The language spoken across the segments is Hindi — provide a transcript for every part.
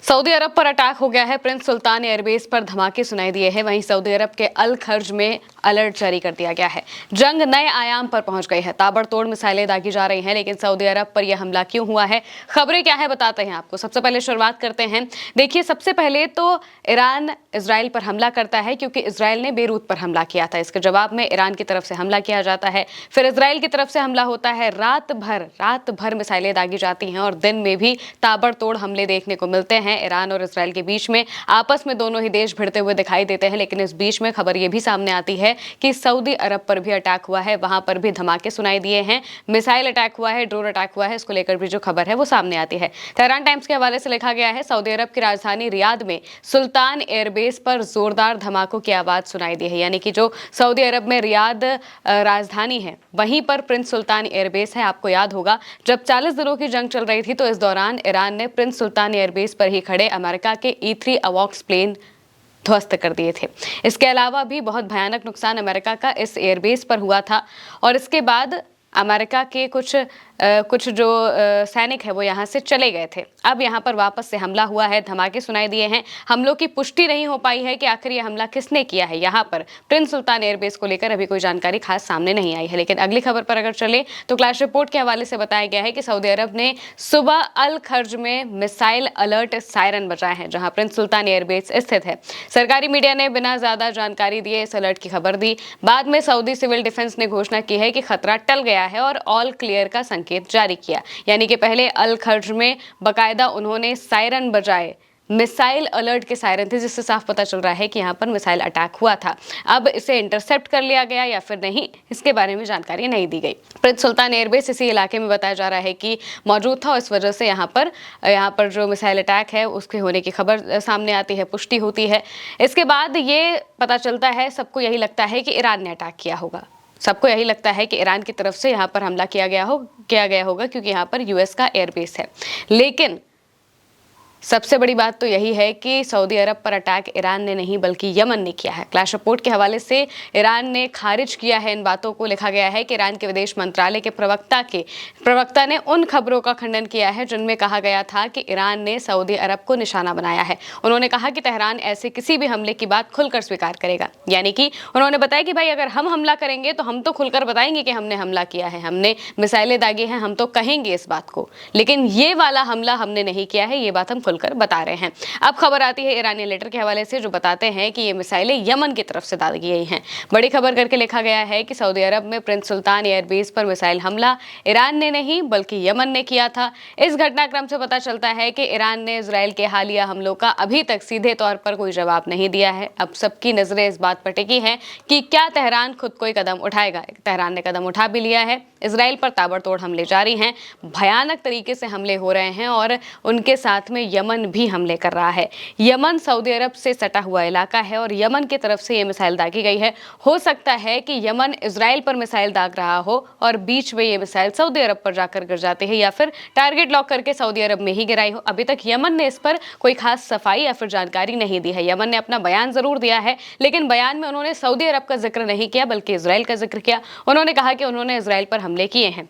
सऊदी अरब पर अटैक हो गया है। प्रिंस सुल्तान एयरबेस पर धमाके सुनाई दिए हैं। वहीं सऊदी अरब के अल खर्ज में अलर्ट जारी कर दिया गया है। जंग नए आयाम पर पहुंच गई है। ताबड़तोड़ मिसाइलें दागी जा रही हैं, लेकिन सऊदी अरब पर यह हमला क्यों हुआ है, खबरें क्या है, बताते हैं आपको। सबसे पहले शुरुआत करते हैं। देखिए, सबसे पहले तो ईरान इजराइल पर हमला करता है क्योंकि इजराइल ने बेरूत पर हमला किया था। इसके जवाब में ईरान की तरफ से हमला किया जाता है, फिर इजराइल की तरफ से हमला होता है। रात भर मिसाइलें दागी जाती हैं और दिन में भी ताबड़तोड़ हमले देखने को मिलते हैं। ईरान और इजराइल के बीच में आपस में दोनों ही देश भिड़ते हुए दिखाई देते हैं, लेकिन इस बीच में खबर यह भी सामने आती है कि सऊदी अरब पर भी अटैक हुआ है। वहां पर भी धमाके सुनाई दिए हैं, मिसाइल अटैक हुआ है, ड्रोन अटैक हुआ है। इसको लेकर भी जो खबर है वो सामने आती है। तेहरान टाइम्स के हवाले से लिखा गया है, सऊदी अरब की राजधानी रियाद में सुल्तान एयरबेस पर जोरदार धमाकों की आवाज सुनाई दी है। यानी कि जो सऊदी अरब में रियाद राजधानी है, वहीं पर प्रिंस सुल्तान एयरबेस है। आपको याद होगा, जब 40 दिनों की जंग चल रही थी तो इस दौरान ईरान ने प्रिंस सुल्तान एयरबेस पर ही खड़े अमेरिका के E-3 अवॉक्स प्लेन ध्वस्त कर दिए थे। इसके अलावा भी बहुत भयानक नुकसान अमेरिका का इस एयरबेस पर हुआ था और इसके बाद अमेरिका के कुछ जो सैनिक है वो यहाँ से चले गए थे। अब यहाँ पर वापस से हमला हुआ है, धमाके सुनाई दिए हैं। हमलों की पुष्टि नहीं हो पाई है कि आखिर ये हमला किसने किया है। यहाँ पर प्रिंस सुल्तान एयरबेस को लेकर अभी कोई जानकारी खास सामने नहीं आई है। लेकिन अगली खबर पर अगर चले तो क्लैश रिपोर्ट के हवाले से बताया गया है कि सऊदी अरब ने सुबह अल खर्ज में मिसाइल अलर्ट सायरन बजाए हैं, जहाँ प्रिंस सुल्तान एयरबेस स्थित है। सरकारी मीडिया ने बिना ज्यादा जानकारी दिए इस अलर्ट की खबर दी। बाद में सऊदी सिविल डिफेंस ने घोषणा की है कि खतरा टल गया है और ऑल क्लियर का संकेत जारी किया। यानी कि पहले अल खर्ज में बकायदा उन्होंने सायरन बजाए, मिसाइल अलर्ट के सायरन थे, जिससे साफ पता चल रहा है कि यहाँ पर मिसाइल अटैक हुआ था। अब इसे इंटरसेप्ट कर लिया गया या फिर नहीं, इसके बारे में जानकारी नहीं दी गई। प्रिंस सुल्तान एयरबेस इसी इलाके में बताया जा रहा है कि मौजूद था और इस वजह से यहाँ पर जो मिसाइल अटैक है उसके होने की खबर सामने आती है, पुष्टि होती है। इसके बाद ये पता चलता है, सबको यही लगता है कि ईरान ने अटैक किया होगा। सबको यही लगता है कि ईरान की तरफ से यहाँ पर हमला किया गया होगा क्योंकि यहाँ पर यूएस का एयरबेस है। लेकिन सबसे बड़ी बात तो यही है कि सऊदी अरब पर अटैक ईरान ने नहीं बल्कि यमन ने किया है। क्लैश रिपोर्ट के हवाले से ईरान ने खारिज किया है इन बातों को। लिखा गया है कि ईरान के विदेश मंत्रालय के प्रवक्ता ने उन खबरों का खंडन किया है जिनमें कहा गया था कि ईरान ने सऊदी अरब को निशाना बनाया है। उन्होंने कहा कि तेहरान ऐसे किसी भी हमले की बात खुलकर स्वीकार करेगा। यानी कि उन्होंने बताया कि भाई, अगर हम हमला करेंगे तो हम तो खुलकर बताएंगे कि हमने हमला किया है, हमने मिसाइलें दागी हैं, हम तो कहेंगे इस बात को। लेकिन ये वाला हमला हमने नहीं किया है, ये बात हम खुलकर बता रहे हैं। अब खबर आती है ईरानी लेटर के हवाले से, जो बताते हैं कि ये मिसाइलें यमन की तरफ से दागी गई हैं। बड़ी खबर करके लिखा गया है कि सऊदी अरब में प्रिंस सुल्तान एयरबेस पर मिसाइल हमला ईरान ने नहीं बल्कि यमन ने किया था। इस घटनाक्रम से पता चलता है कि ईरान ने इजराइल के हालिया हमलों का अभी तक सीधे तौर पर कोई जवाब नहीं दिया है। अब सबकी नजरें इस बात पर टिकी हैं कि क्या तेहरान खुद कोई कदम उठाएगा। तेहरान ने कदम उठा भी लिया है। इजराइल पर ताबड़तोड़ हमले जारी हैं, भयानक तरीके से हमले हो रहे हैं और उनके साथ में यमन भी हमले कर रहा है। यमन सऊदी अरब से सटा हुआ इलाका है और यमन की तरफ से ये मिसाइल दागी गई है। हो सकता है कि यमन इजराइल पर मिसाइल दाग रहा हो और बीच में ये मिसाइल सऊदी अरब पर जाकर गिर जाते हैं या फिर टारगेट लॉक करके सऊदी अरब में ही गिराई हो। अभी तक यमन ने इस पर कोई खास सफाई या फिर जानकारी नहीं दी है। यमन ने अपना बयान जरूर दिया है, लेकिन बयान में उन्होंने सऊदी अरब का जिक्र नहीं किया बल्कि इजराइल का जिक्र किया। उन्होंने कहा कि उन्होंने इजराइल पर हमले किए हैं।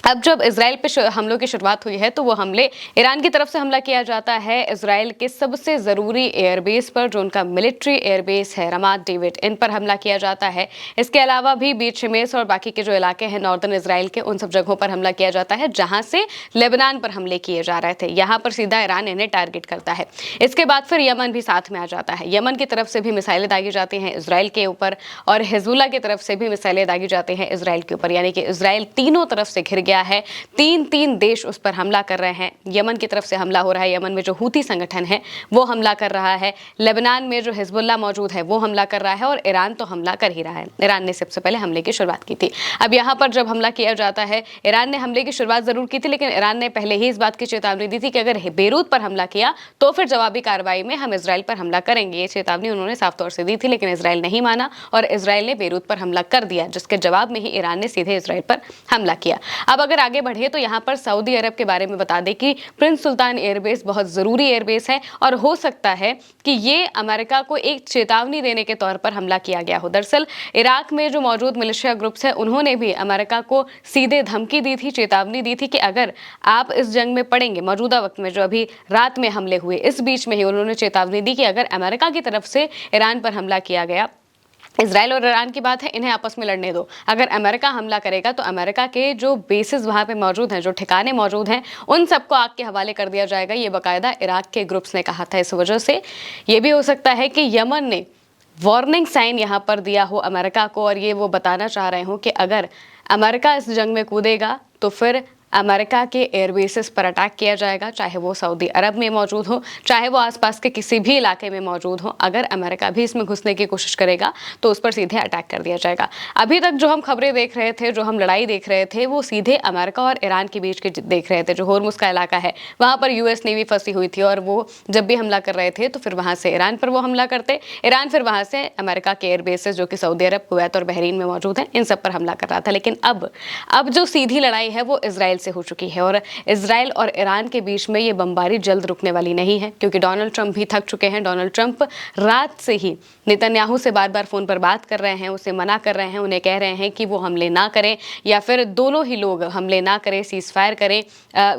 अब जब इजराइल पे हमलों की शुरुआत हुई है तो वो हमले ईरान की तरफ से हमला किया जाता है इजराइल के सबसे ज़रूरी एयरबेस पर, जो उनका मिलिट्री एयरबेस है, रमात डेविड, इन पर हमला किया जाता है। इसके अलावा भी बीच शिमेस और बाकी के जो इलाके हैं नॉर्दर्न इजराइल के, उन सब जगहों पर हमला किया जाता है जहां से लेबनान पर हमले किए जा रहे थे। यहाँ पर सीधा ईरान इन्हें टारगेट करता है। इसके बाद फिर यमन भी साथ में आ जाता है। यमन की तरफ से भी मिसाइलें दागी जाती हैं इजराइल के ऊपर और हिजबुल्लाह की तरफ से भी मिसाइलें दागी जाती हैं इजराइल के ऊपर। यानी कि इजराइल तीनों तरफ से घिर गया है। तीन देश उस पर हमला कर रहे हैं। यमन की तरफ से हमला हो रहा है, यमन में जो हूती संगठन है वो हमला कर रहा है, लेबनान में जो हिजबुल्लाह मौजूद है वो हमला कर रहा है और ईरान तो हमला कर ही रहा है। ईरान ने सबसे पहले हमले की शुरुआत की थी। अब यहाँ पर जब हमला किया जाता है, ईरान ने हमले की शुरुआत जरूर की थी, लेकिन ईरान ने पहले ही इस बात की चेतावनी दी थी कि अगर बेरूत पर हमला किया तो फिर जवाबी कार्रवाई में हम इजराइल पर हमला करेंगे। ये चेतावनी उन्होंने साफ तौर से दी थी, लेकिन इजराइल नहीं माना और इजराइल ने बेरूत पर हमला कर दिया, जिसके जवाब में ही ईरान ने सीधे इजराइल पर हमला किया। अब अगर आगे बढ़े तो यहाँ पर सऊदी अरब के बारे में बता दें कि प्रिंस सुल्तान एयरबेस बहुत ज़रूरी एयरबेस है और हो सकता है कि ये अमेरिका को एक चेतावनी देने के तौर पर हमला किया गया हो। दरअसल इराक में जो मौजूद मिलिशिया ग्रुप्स हैं उन्होंने भी अमेरिका को सीधे धमकी दी थी, चेतावनी दी थी कि अगर आप इस जंग में पड़ेंगे, मौजूदा वक्त में जो अभी रात में हमले हुए, इस बीच में ही उन्होंने चेतावनी दी कि अगर अमेरिका की तरफ से ईरान पर हमला किया गया, इजराइल और ईरान की बात है, इन्हें आपस में लड़ने दो, अगर अमेरिका हमला करेगा तो अमेरिका के जो बेसिस वहां पे मौजूद हैं, जो ठिकाने मौजूद हैं, उन सबको आग के हवाले कर दिया जाएगा। ये बाकायदा इराक के ग्रुप्स ने कहा था। इस वजह से ये भी हो सकता है कि यमन ने वार्निंग साइन यहाँ पर दिया हो अमेरिका को और ये वो बताना चाह रहे हो कि अगर अमेरिका इस जंग में कूदेगा तो फिर अमेरिका के एयरबेसेस पर अटैक किया जाएगा, चाहे वो सऊदी अरब में मौजूद हो, चाहे वो आसपास के किसी भी इलाके में मौजूद हो। अगर अमेरिका भी इसमें घुसने की कोशिश करेगा तो उस पर सीधे अटैक कर दिया जाएगा। अभी तक जो हम खबरें देख रहे थे, जो हम लड़ाई देख रहे थे, वो सीधे अमेरिका और ईरान के बीच के देख रहे थे। जो होर्मुज़ का इलाका है वहाँ पर यूएस नेवी फंसी हुई थी और वो जब भी हमला कर रहे थे तो फिर वहाँ से ईरान पर वो हमला करते, ईरान फिर वहाँ से अमेरिका के एयरबेसेस जो कि सऊदी अरब, कुवैत और बहरीन में मौजूद हैं, इन सब पर हमला कर रहा था। लेकिन अब जो सीधी लड़ाई है वो इजराइल से हो चुकी है और इजराइल और ईरान के बीच में ये बमबारी जल्द रुकने वाली नहीं है, क्योंकि डोनाल्ड ट्रंप भी थक चुके हैं। डोनाल्ड ट्रंप रात से ही नेतन्याहू से बार बार फोन पर बात कर रहे हैं, उसे मना कर रहे हैं, उन्हें कह रहे हैं कि वो हमले ना करें या फिर दोनों ही लोग हमले ना करें, सीज फायर करें।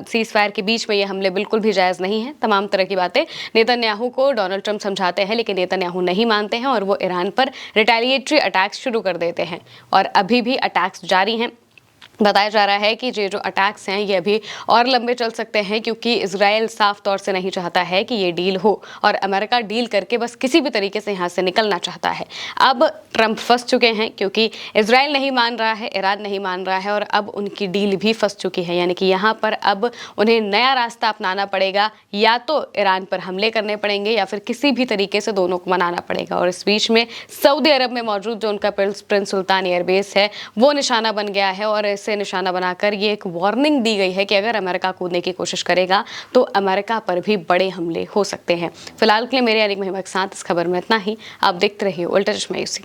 सीज फायर के बीच में ये हमले बिल्कुल भी जायज़ नहीं है। तमाम तरह की बातें नेतन्याहू को डोनाल्ड ट्रंप समझाते हैं, लेकिन नेतन्याहू नहीं मानते हैं और वो ईरान पर रिटेलिएटरी अटैक्स शुरू कर देते हैं और अभी भी अटैक्स जारी हैं। बताया जा रहा है कि ये जो अटैक्स हैं ये अभी और लंबे चल सकते हैं, क्योंकि इजराइल साफ तौर से नहीं चाहता है कि ये डील हो और अमेरिका डील करके बस किसी भी तरीके से यहाँ से निकलना चाहता है। अब ट्रंप फंस चुके हैं, क्योंकि इजराइल नहीं मान रहा है, ईरान नहीं मान रहा है और अब उनकी डील भी फंस चुकी है। यानी कि यहाँ पर अब उन्हें नया रास्ता अपनाना पड़ेगा, या तो ईरान पर हमले करने पड़ेंगे या फिर किसी भी तरीके से दोनों को मनाना पड़ेगा। और इस बीच में सऊदी अरब में मौजूद जो उनका प्रिंस सुल्तान एयरबेस है वो निशाना बन गया है और से निशाना बनाकर ये एक वार्निंग दी गई है कि अगर अमेरिका कूदने की कोशिश करेगा तो अमेरिका पर भी बड़े हमले हो सकते हैं। फिलहाल के लिए मेरे यानी महिमा के साथ इस खबर में इतना ही। आप देखते रहिए उल्टा चश्मा यूसी।